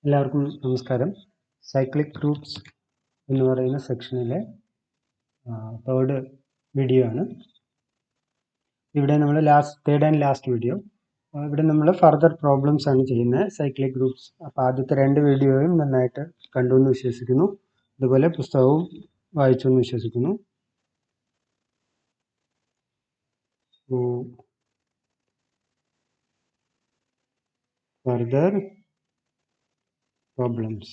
എല്ലാവർക്കും നമസ്കാരം. Cyclic groups എന്ന് പറയുന്ന സെക്ഷനിലെ തേർഡ് വീഡിയോ ആണ്. ഇവിടെ നമ്മൾ തേർഡ് ആൻഡ് ലാസ്റ്റ് വീഡിയോ. ഇവിടെ നമ്മൾ ഫർദർ പ്രോബ്ലംസ് ആണ് ചെയ്യുന്നത് സൈക്ലിക് ഗ്രൂപ്പ്സ്. അപ്പോൾ ആദ്യത്തെ രണ്ട് വീഡിയോയും നന്നായിട്ട് കണ്ടു എന്ന് വിശ്വസിക്കുന്നു. അതുപോലെ പുസ്തകവും വായിച്ചു എന്ന് വിശ്വസിക്കുന്നു. Further problems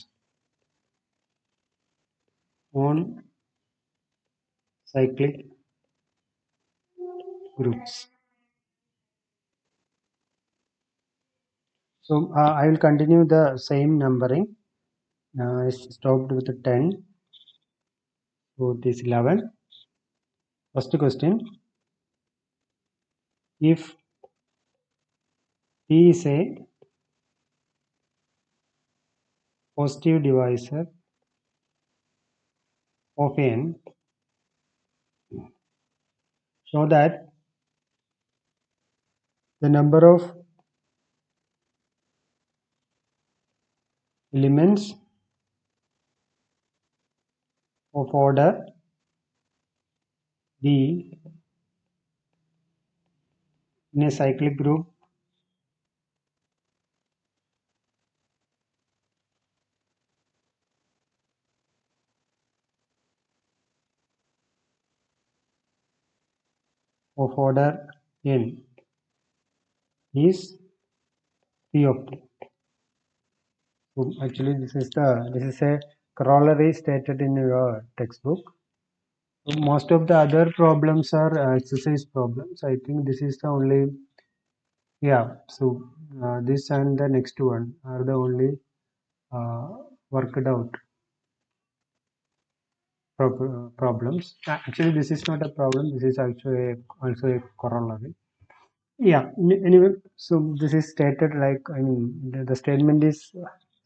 on cyclic groups. So I will continue the same numbering. I stopped with 10. So this 11. First question: if P is a positive divisor of n, show that the number of elements of order D in a cyclic group of order n is P of D. So actually this is a corollary stated in your textbook. So most of the other problems are exercise problems. I think this is the only, so this and the next one are the only worked out problems. Actually this is not a problem, this is actually also a corollary. Anyway, so this is stated like, I mean, the statement is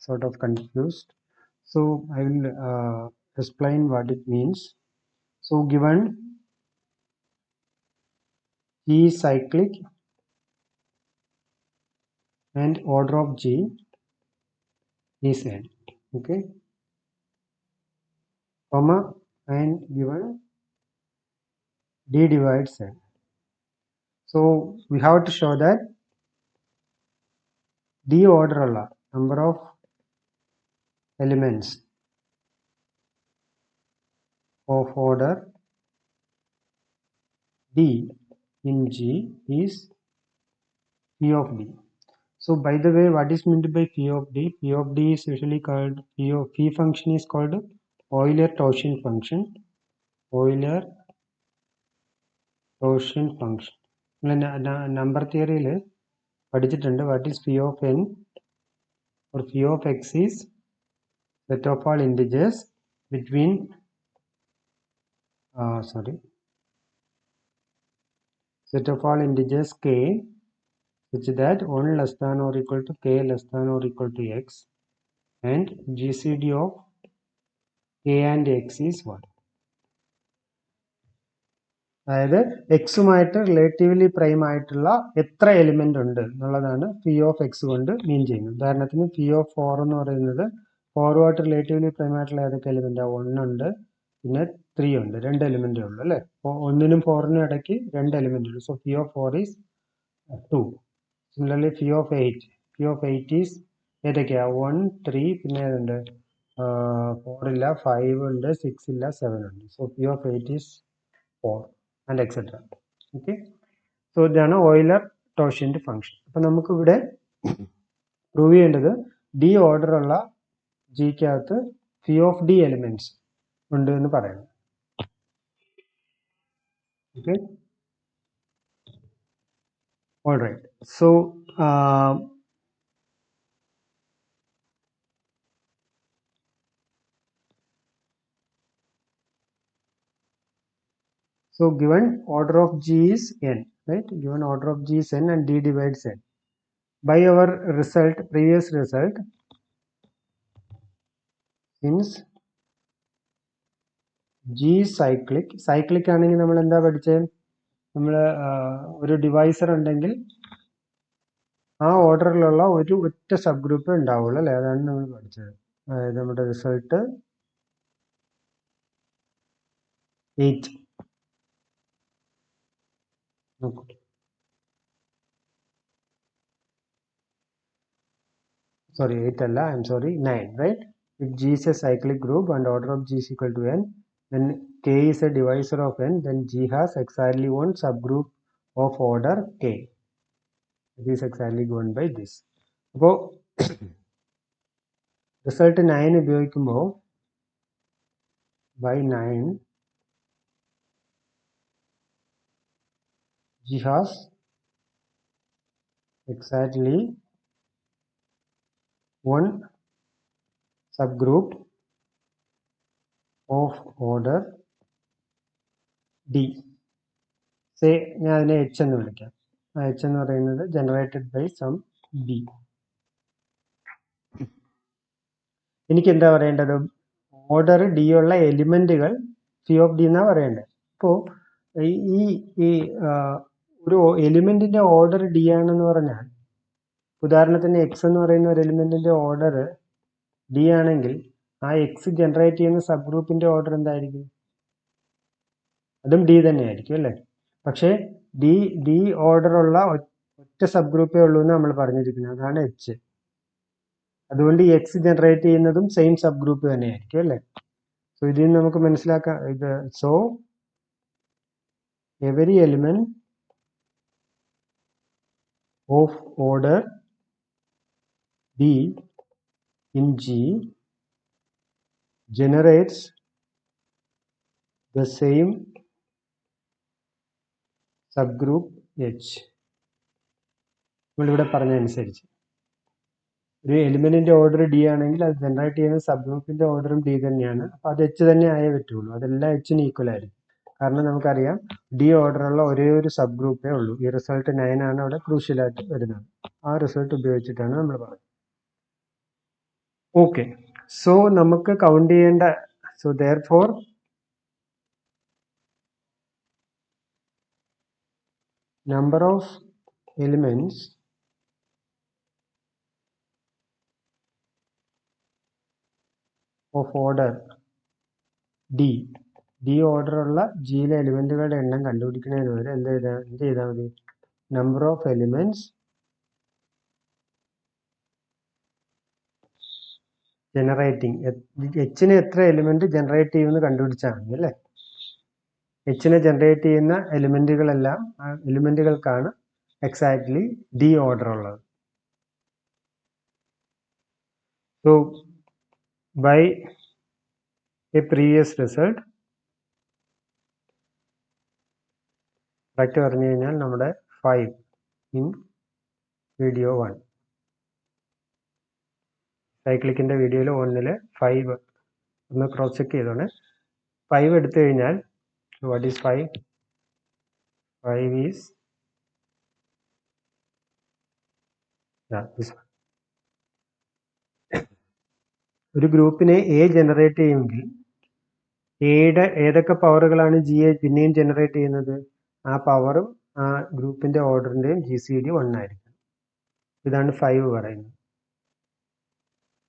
sort of confused, so I will explain what it means. So given G is cyclic and order of G is n, okay, comma, and given D divides n. So we have to show that D order number of elements of order D in G is P of D. So by the way, what is meant by P of D? P of D is usually called P function is called Euler-Taussian function. Euler-Taussian function. Number theory പഠിച്ചിട്ടുണ്ട്. What is P of n or P of x is set of all integers between set of all integers k such that 1 less than or equal to k less than or equal to x, and GCD of k and x is 1. അതായത് എക്സുമായിട്ട് relatively prime ആയിട്ടുള്ള എത്ര element ഉണ്ട് എന്നുള്ളതാണ് P of X കൊണ്ട് മീൻ ചെയ്യുന്നത്. ഉദാഹരണത്തിന് P of 4 എന്ന് പറയുന്നത് 4 റിലേറ്റീവ്ലി പ്രൈം ആയിട്ടുള്ള ഏതൊക്കെ എലിമെന്റ്? 1 ഉണ്ട്, പിന്നെ 3 ഉണ്ട്, 2 എലിമെന്റേ ഉള്ളൂ അല്ലേ. 1നും 4നും ഇടയ്ക്ക് 2 എലിമെന്റ് ഉള്ളൂ. So P of 4 is 2. Similarly P of 8 is ഏതൊക്കെയാ? 1, 3, പിന്നെ ഏതുണ്ട്? 4 ഇല്ല, 5 ഉണ്ട്, 6 ഇല്ല, 7 ഉണ്ട്. So P of 8 is 4 and etc. Okay, so ഇതാണ് Euler-Taussian function. അപ്പോൾ നമുക്ക് ഇവിടെ പ്രൂവ് ചെയ്യേണ്ടത് ഡി ഓർഡർ ഉള്ള ജിക്കകത്ത് പി ഓഫ് ഡി എലിമെന്റ്സ് ഉണ്ട് എന്ന് പറയുന്നു. Okay, alright. So given order of G is n, right? Given order of G is n and D divides n. By our previous result, since G is cyclic ആണെങ്കിൽ നമ്മൾ എന്താ പഠിച്ചത്? നമ്മൾ ഒരു divisor ഉണ്ടെങ്കിൽ ആ ഓർഡറിലുള്ള ഒരു ഒറ്റ സബ് ഗ്രൂപ്പ് ഉണ്ടാവുള്ളൂ അല്ലേ? അതാണ് നമ്മൾ പഠിച്ചത്. അതായത് നമ്മുടെ റിസൾട്ട് 8 നോക്കൂ. Sorry, 8 അല്ല, I'm sorry, 9, right? If G is a cyclic group and order of G is equal to n, then K is a divisor of n, then G has exactly one subgroup of order K. It is exactly given by this. അപ്പോൾ result 9 ഉപയോഗിക്കുമ്പോൾ by 9 G has exactly one subgroup of order D. Say ഞാൻ അതിനെ H എന്ന് വിളിക്കാം. H എന്ന് പറയുന്നത് generated by some B. എനിക്ക് എന്താ പറയേണ്ടത്? ഓർഡർ ഡി ഉള്ള എലിമെന്റുകൾ ഫി ഓഫ് ഡി എന്നാ പറയേണ്ടത്. അപ്പോൾ ഈ ഈ ഒരു എലിമെന്റിന്റെ ഓർഡർ ഡി ആണെന്ന് പറഞ്ഞാൽ, ഉദാഹരണത്തിന് എക്സ് എന്ന് പറയുന്ന ഒരു എലിമെന്റിന്റെ ഓർഡർ ഡി ആണെങ്കിൽ ആ എക്സ് ജനറേറ്റ് ചെയ്യുന്ന സബ് ഗ്രൂപ്പിന്റെ ഓർഡർ എന്തായിരിക്കും? അതും ഡി തന്നെയായിരിക്കും അല്ലേ? പക്ഷേ ഡി ഓർഡർ ഉള്ള ഒറ്റ സബ് ഗ്രൂപ്പേ ഉള്ളൂ എന്ന് നമ്മൾ പറഞ്ഞിരിക്കുന്നത്, അതാണ് എച്ച്. അതുകൊണ്ട് ഈ എക്സ് ജനറേറ്റ് ചെയ്യുന്നതും സെയിം സബ് ഗ്രൂപ്പ് തന്നെയായിരിക്കും അല്ലേ? സോ ഇതിൽ നിന്ന് നമുക്ക് മനസ്സിലാക്കാം ഇത്. So every element of order D in G generates the same subgroup H. നമ്മളിവിടെ പറഞ്ഞതനുസരിച്ച് ഒരു എലിമെന്റിന്റെ ഓർഡർ ഡി ആണെങ്കിൽ അത് ജനറേറ്റ് ചെയ്യുന്ന സബ് ഗ്രൂപ്പിന്റെ ഓർഡറും ഡി തന്നെയാണ്. അപ്പൊ അത് എച്ച് തന്നെ ആയേ പറ്റുള്ളൂ. അതെല്ലാം എച്ചിന് ഈക്വൽ ആയിരിക്കും. കാരണം നമുക്കറിയാം ഡി ഓർഡറുള്ള ഒരേ ഒരു സബ് ഗ്രൂപ്പേ ഉള്ളൂ. ഈ റിസൾട്ട് 9 ആണ് അവിടെ ക്രൂഷ്യലായിട്ട് വരുന്നത്. ആ റിസൾട്ട് ഉപയോഗിച്ചിട്ടാണ് നമ്മൾ പറഞ്ഞത്. ഓക്കെ, സോ നമുക്ക് കൗണ്ട് ചെയ്യേണ്ട, so therefore number of elements of order D ഓർഡറുള്ള ജിയിലെ എലിമെന്റുകളുടെ എണ്ണം കണ്ടുപിടിക്കുന്നതിന് വരെ എന്ത് ചെയ്താൽ മതി? നമ്പർ ഓഫ് എലിമെന്റ്സ് ജനറേറ്റിംഗ്, എച്ചിന് എത്ര എലിമെന്റ് ജനറേറ്റ് ചെയ്യുമെന്ന് കണ്ടുപിടിച്ചാൽ മതി അല്ലേ? എച്ചിനെ ജനറേറ്റ് ചെയ്യുന്ന എലിമെന്റുകൾക്കാണ് എക്സാക്ട്ലി ഡി ഓർഡർ ഉള്ളത്. So by a previous result, correct പറഞ്ഞു കഴിഞ്ഞാൽ നമ്മുടെ 5 ഇൻ വീഡിയോ 1, സൈക്ലിക്കിന്റെ വീഡിയോയിൽ 1 5 ഒന്ന് ക്രോസ് ചെക്ക് ചെയ്തോണേ. 5 എടുത്തു കഴിഞ്ഞാൽ വാട്ട് ഈസ് 5? 5 ഈസ് ഒരു ഗ്രൂപ്പിനെ എ ജനറേറ്റ് ചെയ്യുമെങ്കിൽ എയുടെ ഏതൊക്കെ പവറുകളാണ് ജിയെ പിന്നെയും ജനറേറ്റ് ചെയ്യുന്നത്? ആ പവറും ആ ഗ്രൂപ്പിന്റെ ഓർഡറിന്റെയും GCD 1 ആയിരിക്കും. ഇതാണ് 5 പറയുന്നത്.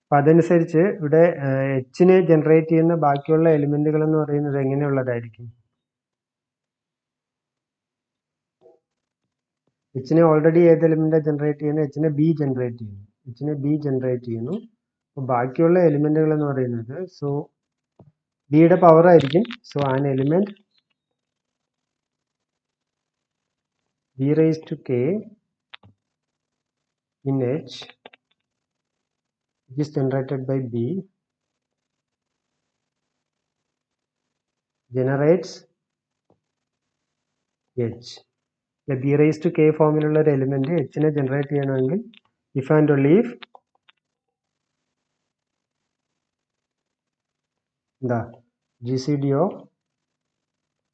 അപ്പൊ അതനുസരിച്ച് ഇവിടെ എച്ചിനെ ജനറേറ്റ് ചെയ്യുന്ന ബാക്കിയുള്ള എലിമെന്റുകൾ എന്ന് പറയുന്നത് എങ്ങനെയുള്ളതായിരിക്കും? എച്ചിനെ ഓൾറെഡി ഏത് എലിമെന്റാണ് ജനറേറ്റ് ചെയ്യുന്നത്? എച്ചിനെ ബി ജനറേറ്റ് ചെയ്യുന്നു. അപ്പൊ ബാക്കിയുള്ള എലിമെന്റുകൾ എന്ന് പറയുന്നത്, സോ ബിയുടെ പവർ ആയിരിക്കും. So an element b raised to k in H which is generated by B generates H. b raised to k ഫോമിലുള്ള ഒരു എലിമെന്റ് എച്ചിനെ ജനറേറ്റ് ചെയ്യണമെങ്കിൽ if and only if the GCD of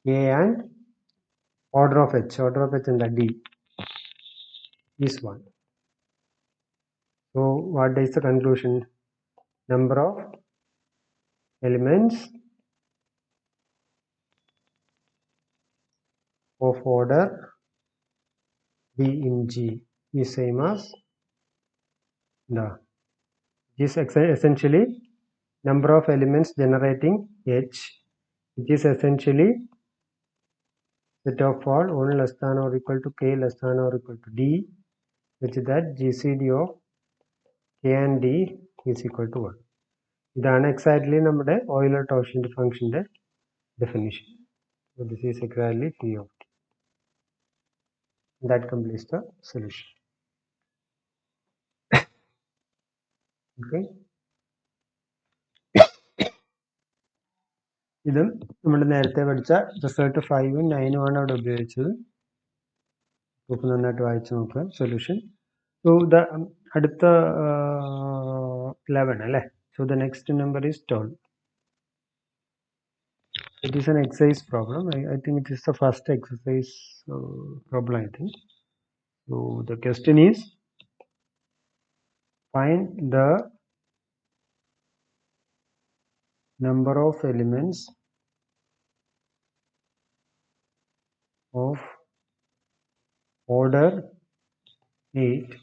A and order of H in the D is 1. So what is the conclusion? Number of elements of order D in G is same as is essentially number of elements generating H, which is essentially set of all 1 less than or equal to k less than or equal to d, which is that GCD of k and d is equal to 1. ഇതാണ് exactly നമ്മുടെ Euler-Tauschen's ഫംഗ്ഷന്റെ definition. So this is exactly phi of t. That completes the solution. Okay. ഇതും നമ്മൾ നേരത്തെ പഠിച്ച result 5ഉം 9ഉം ആണ് അവിടെ ഉപയോഗിച്ചത്. പ്രൂഫ് നന്നായിട്ട് വായിച്ചു നോക്കുക. സൊല്യൂഷൻ. സോ ദ അടുത്ത 11 അല്ലേ. So the next number is 12. It is an exercise problem. I think it is the first exercise problem, I think. So the question is, find the number of elements of order 8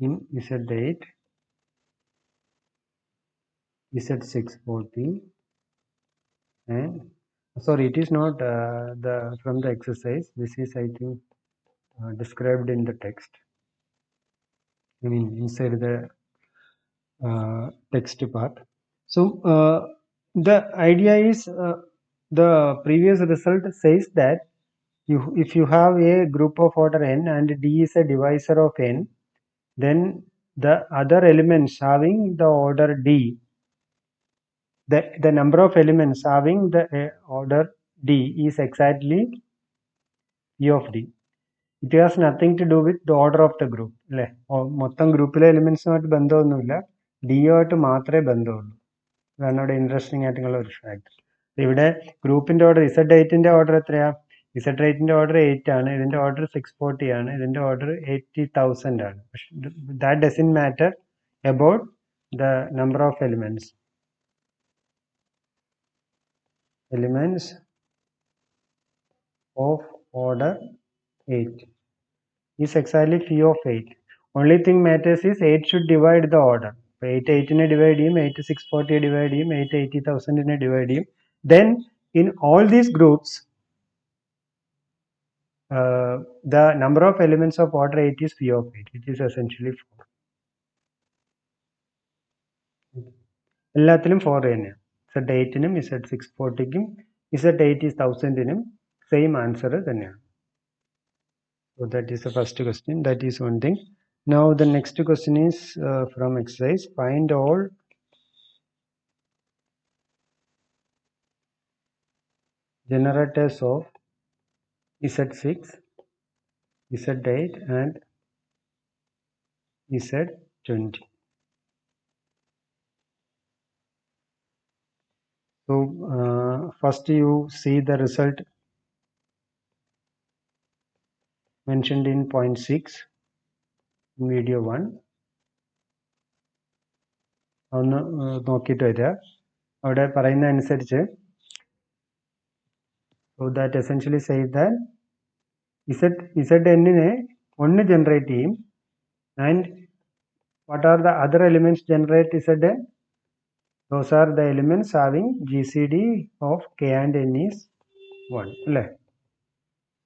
in Z8, Z640, and sorry, it is not from the exercise. This is, I think, described in the text. I mean, inside the text part. So the idea is, the previous result says that if you have a group of order n and d is a divisor of n, then the other elements having the order d, the number of elements having the order d is exactly E of d. It has nothing to do with the order of the group. അല്ലേ? മൊത്തം ഗ്രൂപ്പിലെ എലിമെന്റ്സുമായിട്ട് ബന്ധമൊന്നുമില്ല, ഡിയുമായിട്ട് മാത്രമേ ബന്ധമുള്ളൂ. അതാണ് അവിടെ interesting ആയിട്ടുള്ള ഒരു fact. ഇവിടെ ഗ്രൂപ്പിന്റെ ഓർഡർ Z8ന്റെ ഓർഡർ എത്രയാ? Z8ന്റെ ഓർഡർ 8 ആണ്, ഇതിന്റെ ഓർഡർ 640 ആണ്, ഇതിന്റെ ഓർഡർ 80,000 ആണ്. That doesn't matter about the number of elements of order 8 is exactly phi of 8. Only thing matters is 8 should divide the order. 8 8നെ divide ചെയ്യും, 8 640 ഡിവൈഡ് ചെയ്യും, 8 80,000നെ ഡിവൈഡ് ചെയ്യും. Then in all these groups, the number of elements of order 8 is phi of 8, which is essentially 4. എല്ലാത്തിലും 4 തന്നെയാണ്. Z8നും Z640ക്കും Z80,000നും same answer തന്നെയാണ്. So that is the first question. That is one thing. Now the next question is from exercise. Find all generators of Z6, Z8 and Z20. So first you see the result mentioned in point 6 in video 1. ഒന്ന് നോക്കിയിട്ട് വരിക. അവിടെ പറയുന്ന അനുസരിച്ച്, so that essentially says that Zn-നെ 1 generate ചെയ്യും, and what are the other elements generate Zn? Those are the elements having GCD of k and n is 1. അല്ലേ?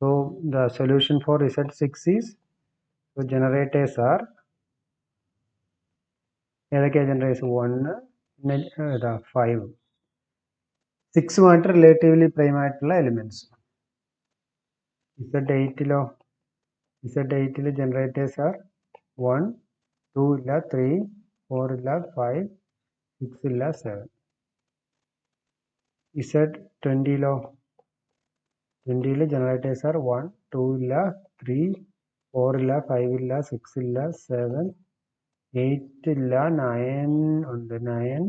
So the solution for Z6 is, so generators are ഏതൊക്കെയാണ് generators? 1, 5, 6 relatively prime ആയിട്ടുള്ള elements. Z8 generators R 1, 2 ഇല്ല, 3, 4 ഇല്ല, 5, 6 ഇല്ല, 7. Z20 generators R 1, 2 ഇല്ല, 3, 4 ഇല്ല, 5 ഇല്ല, 6 ഇല്ല, 7, 8 ഇല്ല, 9 ഉണ്ട്, 9,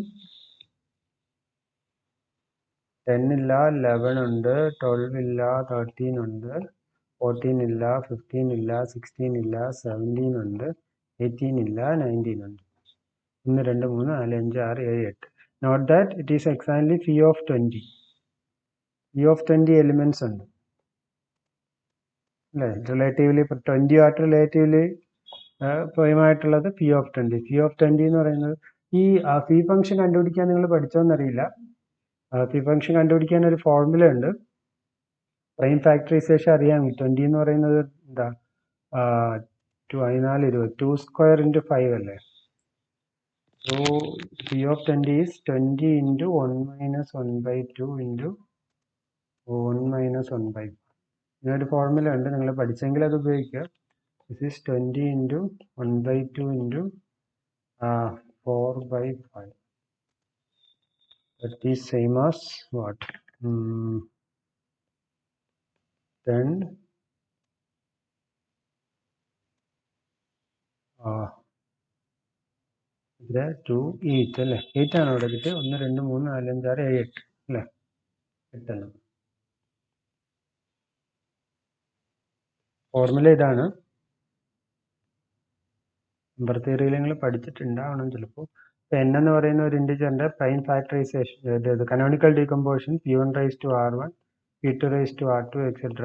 10 ഇല്ല, 11 ഉണ്ട്, 12 ഇല്ല, 13 ഉണ്ട്, 14 ഇല്ല, 15 ഇല്ല, 16 ഇല്ല, 17 ഉണ്ട്, 18 ഇല്ല, 19 ഉണ്ട്. 1 2 3 4 5 6 7 8. Note that it is exactly phi of 20. Phi of 20 elements ഉണ്ട് അല്ലേ? റിലേറ്റീവ്ലി 20 ആയിട്ട് റിലേറ്റീവ്ലി പ്രൈമായിട്ടുള്ളത് പി ഓഫ് 20. പി ഓഫ് 20 എന്ന് പറയുന്നത് ഈ പി ഫംഗ്ഷൻ കണ്ടുപിടിക്കാൻ നിങ്ങൾ പഠിച്ചോന്നറിയില്ല. പി ഫംഗ്ഷൻ കണ്ടുപിടിക്കാൻ ഒരു ഫോർമുല ഉണ്ട്. പ്രൈം ഫാക്ടറൈസേഷൻ അറിയാം. 20 എന്ന് പറയുന്നത് എന്താ 2 സ്ക്വയർ ഇൻറ്റു 5 അല്ലേ. So P of 20 is 20 into 1 minus 1/2 into 1 minus 1/5. ഇങ്ങനൊരു ഫോർമുല ഉണ്ട്, നിങ്ങൾ പഠിച്ചെങ്കിൽ അത് ഉപയോഗിക്കുക. This is 20 into 1/2 into 4/5. That is same as what? 10 ഇവിടെ 2 8 അല്ലേ. 8 ആണ് ഇവിടെ കിട്ടിയത്. 1 2 3 4 5 6 7 8 അല്ലേ. 8 ആണ് ഫോർമുല. ഇതാണ് നമ്പർ തിയറിയിൽ നിങ്ങൾ പഠിച്ചിട്ടുണ്ടാവണം ചിലപ്പോൾ. n എന്ന് പറയുന്ന ഒരു ഇൻഡിജറിന്റെ prime factorisation, canonical decomposition p1 raise to r1, p2 raise to r2 etcetera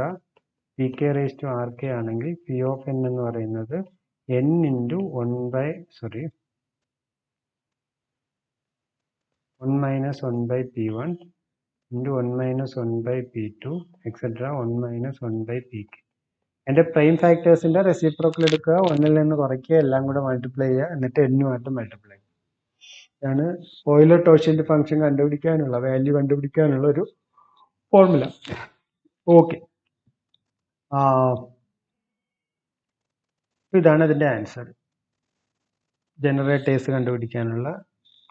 pk raise to rk ആണെങ്കിൽ p ഓഫ് n എന്ന് പറയുന്നത് n into 1 minus 1/p1 into 1 minus 1/p2 etcetera 1 minus 1/pk. എൻ്റെ prime ഫാക്ടേഴ്സിന്റെ reciprocal എടുക്കുക, 1ൽ നിന്ന് കുറയ്ക്കുക, എല്ലാം കൂടെ മൾട്ടിപ്ലൈ ചെയ്യുക, എന്നിട്ട് n ആയിട്ട് മൾട്ടിപ്ലൈ ചെയ്യുക. ഇതാണ് ഓയിലർ ടോർഷ്യന്റ് ഫംഗ്ഷൻ കണ്ടുപിടിക്കാനുള്ള, വാല്യൂ കണ്ടുപിടിക്കാനുള്ള ഒരു ഫോർമുല. ഓക്കെ, ഇതാണ് അതിന്റെ ആൻസർ. ജനറേറ്റേഴ്സ് കണ്ടുപിടിക്കാനുള്ള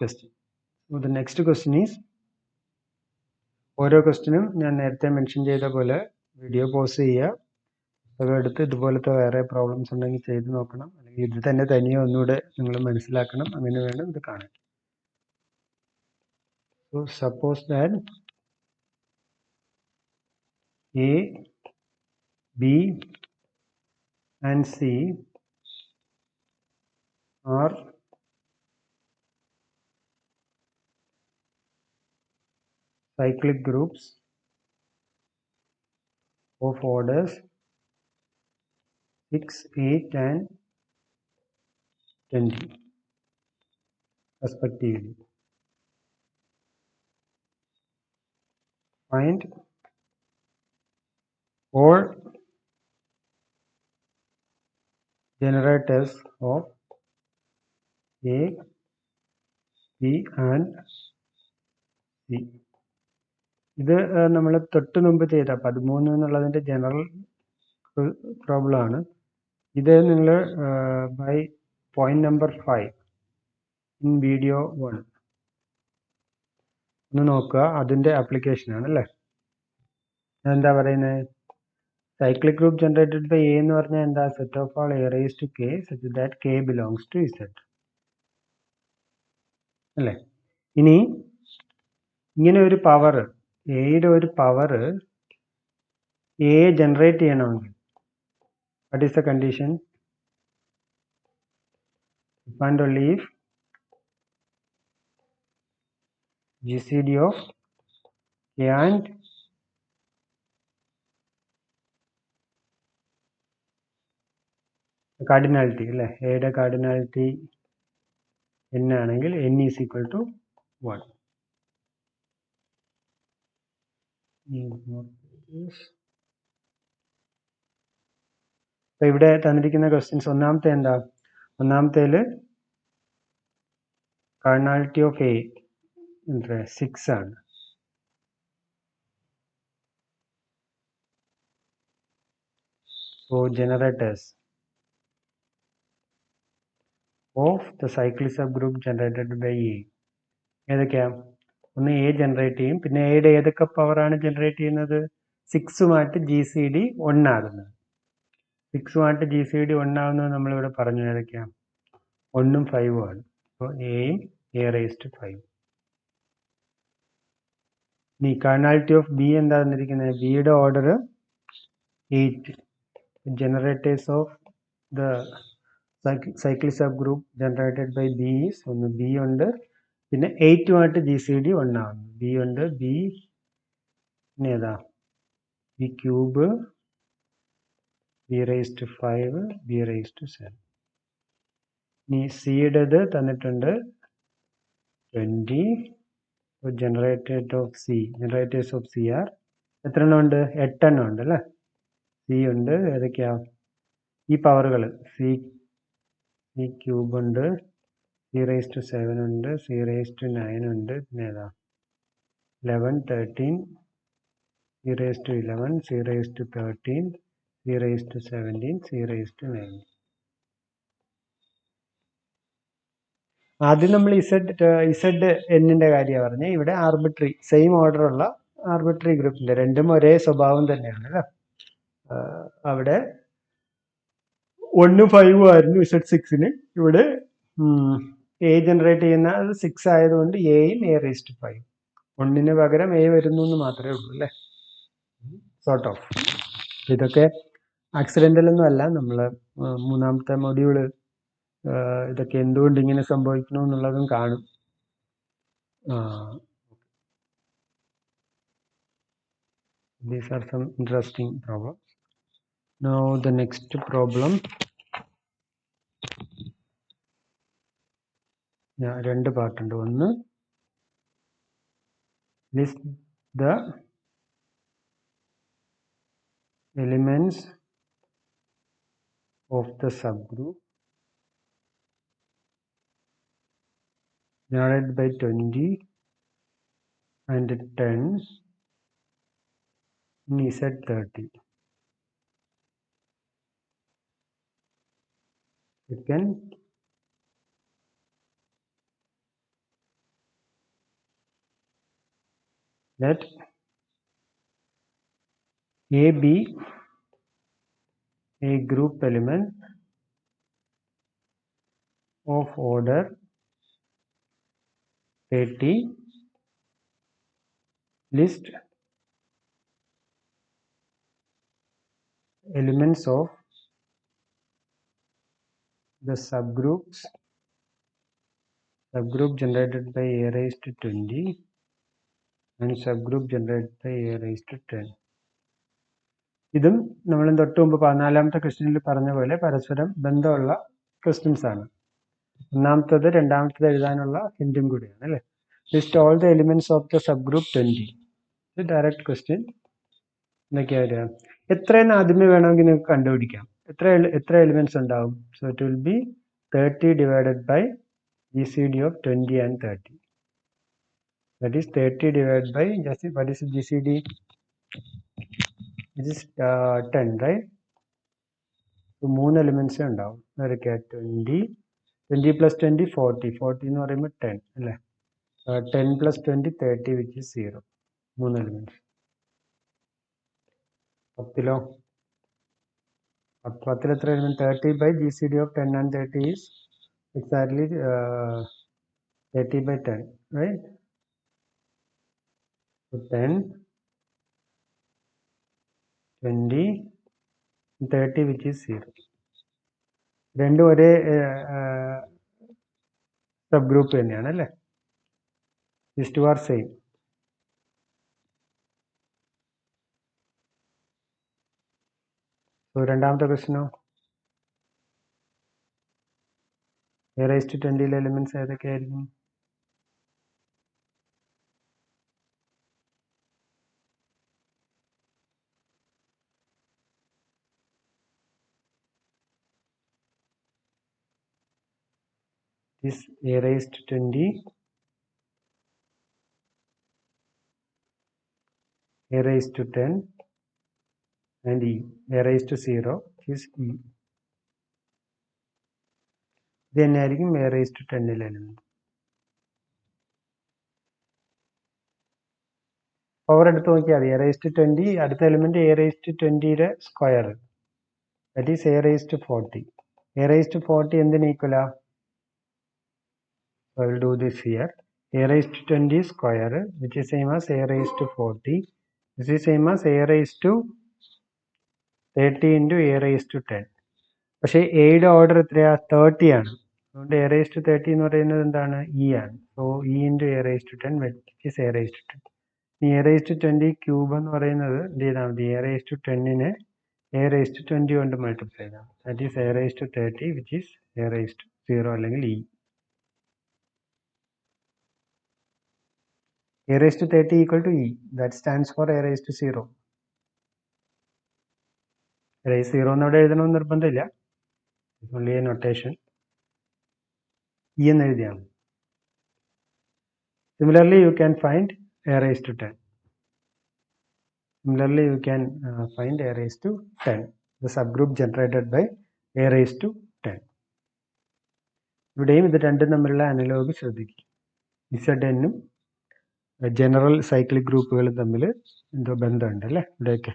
question. The next question is, ഓരോ ക്വസ്റ്റ്യനും ഞാൻ നേരത്തെ മെൻഷൻ ചെയ്ത പോലെ വീഡിയോ പോസ് ചെയ്യുക, അതെടുത്ത് ഇതുപോലത്തെ വേറെ പ്രോബ്ലംസ് ഉണ്ടെങ്കിൽ ചെയ്ത് നോക്കണം, അല്ലെങ്കിൽ ഇത് തന്നെ തനിയെ ഒന്നുകൂടെ നിങ്ങൾ മനസ്സിലാക്കണം. അങ്ങനെ വേണം ഇത് കാണാൻ. So suppose that A, B and C are cyclic groups of orders 6, 8 and 20 respectively. Find all generators of A, B and C. ഇത് നമ്മൾ തൊട്ട് മുമ്പ് ചെയ്ത 13 എന്നുള്ളതിൻ്റെ ജനറൽ പ്രോബ്ലം ആണ്. ഇത് നിങ്ങൾ by point number 5 in video 1 ഒന്ന് നോക്കുക, അതിൻ്റെ ആപ്ലിക്കേഷൻ ആണ് അല്ലേ. എന്താ പറയുന്നത്, cyclic group generated by A എന്ന് പറഞ്ഞാൽ എന്താ, set of all A raise to K such that K belongs to Z അല്ലേ. ഇനി ഇങ്ങനെ ഒരു പവർ, എയുടെ ഒരു പവർ എ ജനറേറ്റ് ചെയ്യണമെങ്കിൽ what is the condition? If and only if GCD of K and cardinality അല്ലേ, എയുടെ കാർഡിനാലിറ്റി n ആണെങ്കിൽ n ഈസ് ഈക്വൽ ടു 1. അപ്പോൾ ഇവിടെ തന്നിരിക്കുന്ന ക്വസ്റ്റ്യൻസ്, ഒന്നാമത്തെ എന്താ, ഒന്നാമത്തേൽ കാർഡിനാലിറ്റി ഓഫ് എ 6 ആണ്. So generators of the cyclic subgroup generated by A ഏതൊക്കെയാ, ഒന്ന് എ ജനറേറ്റ് ചെയ്യും, പിന്നെ എയുടെ ഏതൊക്കെ പവറാണ് ജനറേറ്റ് ചെയ്യുന്നത്, 6ഉമായിട്ട് GCD 1 ആകുന്നത്. 6ഉമായിട്ട് GCD 1 ആകുന്നത് നമ്മളിവിടെ പറഞ്ഞു, ഏതൊക്കെയാണ്, 1ഉം 5ഉം ആണ്. അപ്പോൾ എയും എ റേസ് ടു 5. ഇനി കാർഡിനാലിറ്റി ഓഫ് ബി എന്താ തന്നിരിക്കുന്നത്, ബിയുടെ order 8. Generators of the cyclic subgroup generated by B is, ഒന്ന് ബി ഉണ്ട്, പിന്നെ 8ഉമായിട്ട് GCD 1 ആവുന്നു, ബി ഉണ്ട്, ബി പിന്നെ ഏതാ, B cube, B raise to 5, B raise to 7. ഇനി സിയുടേത് തന്നിട്ടുണ്ട് 20. ജനറേറ്റേഴ്സ് ഓഫ് സി ആർ എത്ര എണ്ണം ഉണ്ട്? 8 എണ്ണം ഉണ്ട് അല്ലേ? സി ഉണ്ട്, ഏതൊക്കെയാ ഈ പവറുകൾ? സി ക്യൂബ് ഉണ്ട്, C⁻7 ഉണ്ട്, C⁻9 ഉണ്ട്, പിന്നെ ഏതാ 11, 13, C⁻11, C⁻13, C⁻17, C⁻19. ആദ്യം നമ്മൾ ഇസഡ് എന്നിന്റെ കാര്യമാണ് പറഞ്ഞത്. ഇവിടെ ആർബിട്രറി സെയിം ഓർഡർ ഉള്ള ആർബിട്രറി ഗ്രൂപ്പിന്റെ രണ്ടും ഒരേ സ്വഭാവം തന്നെയാണ് അല്ലേ? അവിടെ 1, 5 ആയിരുന്നു Z6ന്. ഇവിടെ എ ജനറേറ്റ് ചെയ്യുന്ന 6 ആയതുകൊണ്ട് എയും A⁵5. 1ന് പകരം എ വരുന്നു എന്ന് മാത്രമേ ഉള്ളൂ അല്ലേ? Sort of. ഇതൊക്കെ ആക്സിഡന്റൽ ഒന്നും അല്ല. നമ്മൾ മൂന്നാമത്തെ മൊഡ്യൂള് ഇതൊക്കെ എന്തുകൊണ്ട് ഇങ്ങനെ സംഭവിക്കുന്നു എന്നുള്ളതും കാണും. These are some interesting problems. Now the next problem. രണ്ട് പാർട്ട് ഉണ്ട്. ഒന്ന് list the elements of the subgroup generated by 20 and 10 in Z30. Second, let A be a group element of order 30. List elements of the subgroup generated by A⁻20 and subgroup generated by A⁻10. ഇതും നമ്മൾ തൊട്ട് മുമ്പ് 14ാമത്തെ ക്വസ്റ്റ്യനിൽ പറഞ്ഞ പോലെ പരസ്പരം ബന്ധമുള്ള questions ആണ്. ഒന്നാമത്തത് രണ്ടാമത്തത് എഴുതാനുള്ള ഹിന്റും കൂടിയാണ് അല്ലേ? List all the elements of the sub group 20. ഇത് ഡയറക്റ്റ് ക്വസ്റ്റ്യൻ. എന്തൊക്കെയാ വരിക? എത്രയെന്ന് ആദ്യമേ വേണമെങ്കിൽ നിങ്ങൾക്ക് കണ്ടുപിടിക്കാം. എത്ര എലിമെന്റ്സ് ഉണ്ടാവും? So it will be 30 divided by GCD of 20 and 30. That is 30 divided by, what is GCD? It is 10, right? So 3 elements ഉണ്ടാവും. അതൊക്കെ 20 plus 20 40. 40 എന്ന് പറയുമ്പോൾ 10 അല്ലേ? 10 plus 20 30, which is 0. 3 elements. 10 എത്ര element? 30 by GCD of 10 and 30 is exactly 30 by 10, right? So 10, 20, 30, which is 0. രണ്ടും ഒരേ sub group തന്നെയാണ് അല്ലേ? These two are same. So രണ്ടാമത്തെ ക്വസ്റ്റ്യനോ? A⁻20 എലിമെന്റ്സ് ഏതൊക്കെയായിരിക്കും? This A⁻20, A⁻10 and E. A⁻0 is E. ഇത് തന്നെയായിരിക്കും A⁻10 എലിമെന്റ്. പവർ എടുത്ത് നോക്കിയാൽ മതി. A⁻20 അടുത്ത എലിമെന്റ് A⁻20യുടെ square, that is A⁻40. A⁻40 എന്തിന് ഈക്വലാ? So I will do this here. A⁻20 square, which is same as A⁻40. This is same as A⁻30 into A⁻10. പക്ഷേ എയുടെ ഓർഡർ എത്രയാ? 30 ആണ്. അതുകൊണ്ട് A⁻30 എന്ന് പറയുന്നത് എന്താണ്? E ആണ്. So E into A⁻10, which is A⁻10. ഈ A⁻20 ക്യൂബ് എന്ന് പറയുന്നത് എന്ത് ചെയ്താൽ മതി? A⁻10നെ A⁻20 കൊണ്ട് മൾട്ടിപ്ലൈ ചെയ്താൽ that is A⁻30, which is A⁻30. 0 അല്ലെങ്കിൽ E. A raised to 30 equal to E. That stands for A raised to 0. Raise 0 എന്നവിടെ എഴുതണമെന്ന് നിർബന്ധമില്ല. Only a notation. E എന്ന് എഴുതിയാണ്. Similarly, you can find A raised to 10. Similarly, you can find A raised to 10. The subgroup generated by A raised to 10. ഇവിടെയും ഇത് രണ്ടും തമ്മിലുള്ള analogue ശ്രദ്ധിക്കുക. ഇസഡനും general cyclic ഗ്രൂപ്പുകൾ തമ്മിൽ എന്തോ ബന്ധമുണ്ട് അല്ലേ ഇവിടെയൊക്കെ.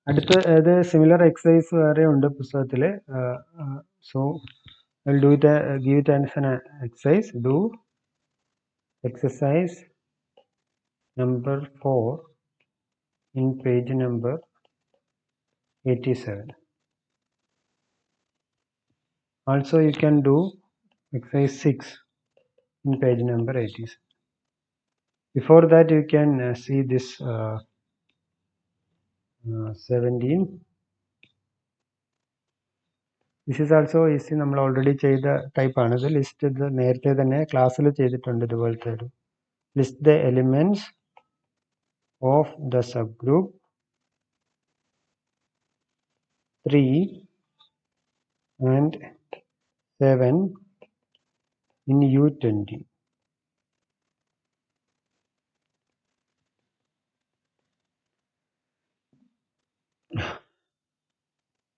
അടുത്ത ഇത് സിമിലർ എക്സസൈസ് വേറെ ഉണ്ട് പുസ്തകത്തിൽ. So I will do it, give it as an exercise. Do exercise number 4 in page number 87. Also you can do exercise 6 in page number 87. Before that you can see this 17. This is also easy. നമ്മൾ already ചെയ്ത type ആണ്. ഇത് list ഇത് നേരത്തെ തന്നെ ക്ലാസ്സിൽ ചെയ്തിട്ടുണ്ട്. ഇതുപോലത്തെ ഒരു list the elements of the sub group 3 and 7 in U20.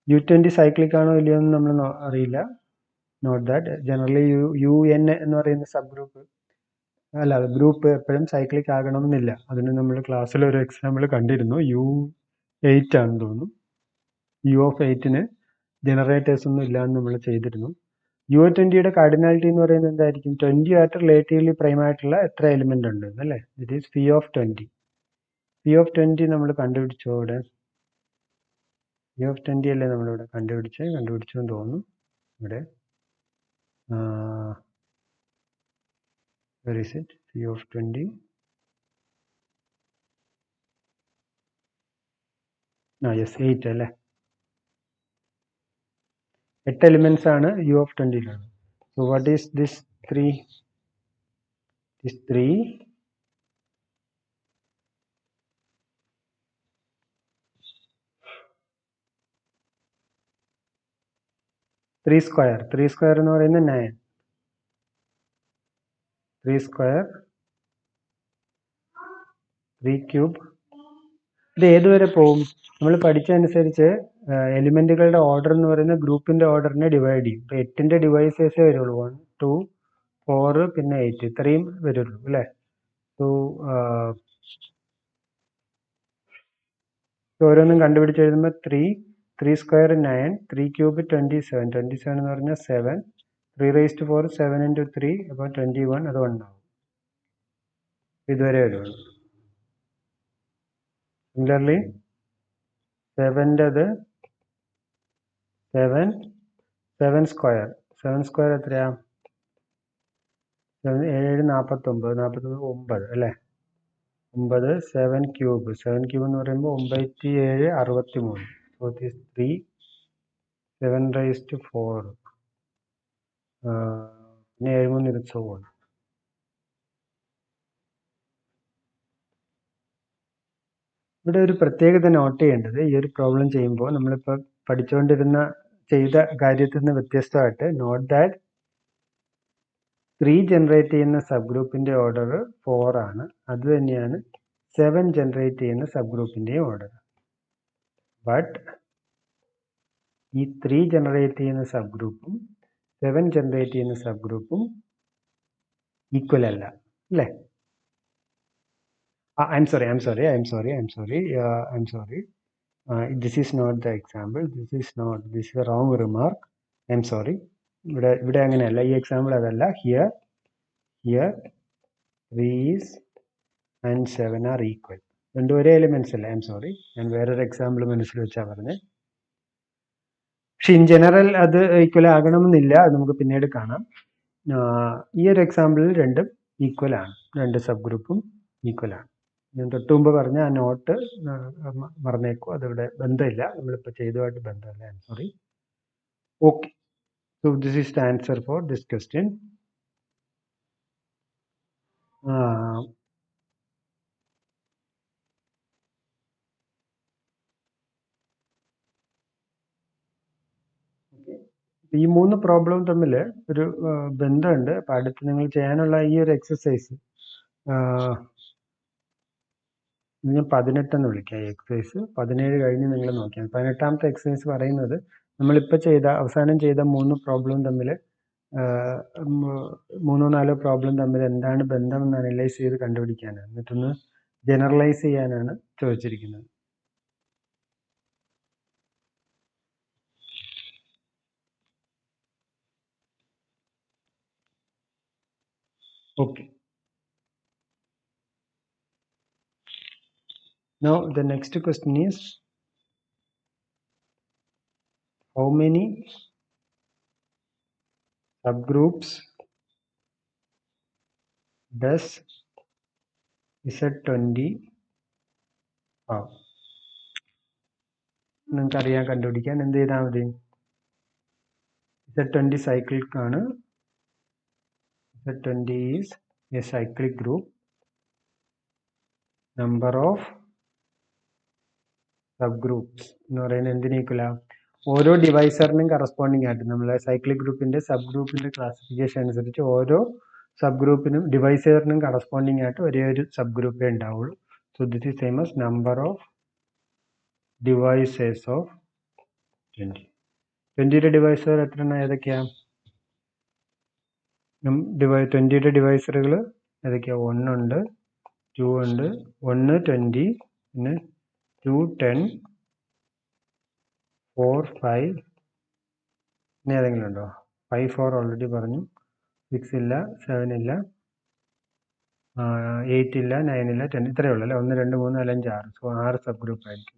U20 cyclic ആണോ ഇല്ലയോ എന്ന് നമ്മൾ അറിയില്ല. നോട്ട് ദാറ്റ് ജനറലി UN എന്ന് പറയുന്ന സബ് ഗ്രൂപ്പ് അല്ല ഗ്രൂപ്പ് എപ്പോഴും സൈക്ലിക് ആകണമെന്നില്ല. അതിന് നമ്മൾ ക്ലാസ്സിൽ ഒരു എക്സാമ്പിൾ കണ്ടിരുന്നു. U8 ആണെന്ന് തോന്നുന്നു. U8ന് ജനറേറ്റേഴ്സ് ഒന്നും ഇല്ല എന്ന് നമ്മൾ ചെയ്തിരുന്നു. U20യുടെ കാർഡിനാലിറ്റി എന്ന് പറയുന്നത് എന്തായിരിക്കും? 20 ആയിട്ട് റിലേറ്റീവ്ലി പ്രൈം ആയിട്ടുള്ള എത്ര എലിമെന്റ് ഉണ്ട് അല്ലേ? It is P of 20. P of 20 നമ്മൾ കണ്ടുപിടിച്ചോ ഇവിടെ? P of 20 അല്ലേ നമ്മളിവിടെ കണ്ടുപിടിച്ചു എന്ന് തോന്നുന്നു. ഇവിടെ where is it? P of 20. Yes, 8 അല്ലേ? 8 എലിമെന്റ്സ് ആണ് U of 20യിലുള്ളത്. So what is this 3? This 3 3 square എന്ന് പറയുന്നത് 9. 3 square 3 cube. ഇത് ഏതുവരെ പോകും? നമ്മൾ പഠിച്ചതനുസരിച്ച് എലിമെന്റുകളുടെ ഓർഡർ എന്ന് പറയുന്നത് ഗ്രൂപ്പിന്റെ ഓർഡറിനെ ഡിവൈഡ് ചെയ്യും. ഇപ്പൊ 8ന്റെ ഡിവൈസേഴ്സേ വരുള്ളൂ. 1, 2, 4 പിന്നെ 8 ഇത്രയും വരുള്ളൂ അല്ലേ? സോ ഓരോന്നും കണ്ടുപിടിച്ച് എഴുതുമ്പോൾ 3 square 9, 3 cube 27. 27 എന്ന് പറഞ്ഞാൽ 7. 3 raised to 4 7 into 3 അപ്പോൾ 21. അത് 1 ആവും. ഇതുവരെ വരുള്ളൂ. സിമിലർലി 7ൻ്റെത് 7 സ്ക്വയർ എത്രയാ? 7 49 9 അല്ലേ? 9 7 ക്യൂബ് എന്ന് പറയുമ്പോൾ 9 63. So it is 3 7 raised to 4 പിന്നെ 7 3 so on. ഇവിടെ ഒരു പ്രത്യേകത നോട്ട് ചെയ്യേണ്ടത്, ഈ ഒരു പ്രോബ്ലം ചെയ്യുമ്പോൾ നമ്മളിപ്പോൾ ചെയ്ത കാര്യത്തിൽ നിന്ന് വ്യത്യസ്തമായിട്ട് നോട്ട് ദാറ്റ് 3 ജനറേറ്റ് ചെയ്യുന്ന സബ് ഗ്രൂപ്പിന്റെ ഓർഡർ 4 ആണ്. അത് തന്നെയാണ് 7 ജനറേറ്റ് ചെയ്യുന്ന സബ് ഗ്രൂപ്പിന്റെയും ഓർഡർ. ബട്ട് ഈ 3 ജനറേറ്റ് ചെയ്യുന്ന സബ് ഗ്രൂപ്പും 7 ജനറേറ്റ് ചെയ്യുന്ന സബ് ഗ്രൂപ്പും ഈക്വൽ അല്ല അല്ലേ? I'm sorry. This is not the example. This is a wrong remark. I'm sorry. ഇവിടെ അങ്ങനെയല്ല. ഈ എക്സാമ്പിൾ അതല്ല. Here 3 and 7 are equal. രണ്ടും ഒരേ എലിമെന്റ്സ് അല്ല. I'm sorry. ഞാൻ വേറൊരു എക്സാമ്പിൾ മനസ്സിൽ വെച്ചാ പറഞ്ഞത്. പക്ഷെ ഇൻ ജനറൽ അത് ഈക്വൽ ആകണമെന്നില്ല. അത് നമുക്ക് പിന്നീട് കാണാം. ഈ ഒരു എക്സാമ്പിളിൽ രണ്ടും ഈക്വൽ ആണ്. രണ്ട് സബ് ഗ്രൂപ്പും ഈക്വൽ ആണ്. ഞാൻ തൊട്ട് മുമ്പ് പറഞ്ഞ ആ നോട്ട് മറന്നേക്കും. അതിവിടെ ബന്ധമില്ല. നമ്മളിപ്പോൾ ചെയ്തതുമായിട്ട് ബന്ധമില്ല. Sorry. Okay. So this is the answer for this question. ഈ 3 പ്രോബ്ലം തമ്മിൽ ഒരു ബന്ധമുണ്ട്. അപ്പോൾ അടുത്ത് നിങ്ങൾ ചെയ്യാനുള്ള ഈ ഒരു എക്സസൈസ് ഞാൻ 18 എന്ന് വിളിക്കാം. എക്സസൈസ് 17 കഴിഞ്ഞ് നിങ്ങൾ നോക്കിയാൽ 18ാമത്തെ എക്സസൈസ് പറയുന്നത് നമ്മളിപ്പോൾ അവസാനം ചെയ്ത 3 പ്രോബ്ലം തമ്മിൽ 3-4 പ്രോബ്ലം തമ്മിൽ എന്താണ് ബന്ധം എന്ന് അനലൈസ് ചെയ്ത് കണ്ടുപിടിക്കാനാണ്. എന്നിട്ടൊന്ന് ജനറലൈസ് ചെയ്യാനാണ് ചോദിച്ചിരിക്കുന്നത്. Okay. Now the next question is, how many subgroups does Z20 have? നിങ്ങൾക്ക് അറിയാൻ കണ്ടുപിടിക്കാൻ എന്ത് ചെയ്താൽ മതി? Z20 cyclic ആണ്. Z20 is a cyclic group. Number of subgroups എന്ന് പറയുന്നത് എന്തിനേക്കില്ല? ഓരോ ഡിവൈസറിനും കറസ്പോണ്ടിങ് ആയിട്ട് നമ്മളെ സൈക്ലിക് ഗ്രൂപ്പിന്റെ സബ് ഗ്രൂപ്പിന്റെ ക്ലാസിഫിക്കേഷൻ അനുസരിച്ച് ഓരോ സബ് ഗ്രൂപ്പിനും ഡിവൈസറിനും കറസ്പോണ്ടിങ് ആയിട്ട് ഒരേ ഒരു സബ് ഗ്രൂപ്പേ ഉണ്ടാവുള്ളൂ. So this is same as number of divisors of 20. 20യുടെ ഡിവൈസർ എത്ര എണ്ണം ഏതൊക്കെയാ? 20യുടെ ഡിവൈസറുകൾ ഏതൊക്കെയാ? 1 ഉണ്ട്, 2 ഉണ്ട്, 1 20, പിന്നെ 2 10, 4 5, ഇനി ഏതെങ്കിലും ഉണ്ടോ? 5 4 ഓൾറെഡി പറഞ്ഞു, 6 ഇല്ല, 7 ഇല്ല, 8 ഇല്ല, 9 ഇല്ല, 10 ഇത്രയേ ഉള്ളൂ അല്ലേ? 1 2 3 4 5 6. സോ 6 സബ് ഗ്രൂപ്പ് ആയിരിക്കും.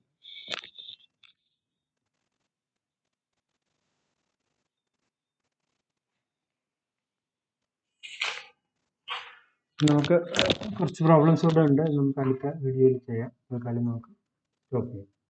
നമുക്ക് കുറച്ച് പ്രോബ്ലംസ് കൂടെ ഉണ്ട്, നമുക്ക് അടുത്ത വീഡിയോയിൽ ചെയ്യാം. നമുക്ക് സ്റ്റോപ്പ് ചെയ്യാം.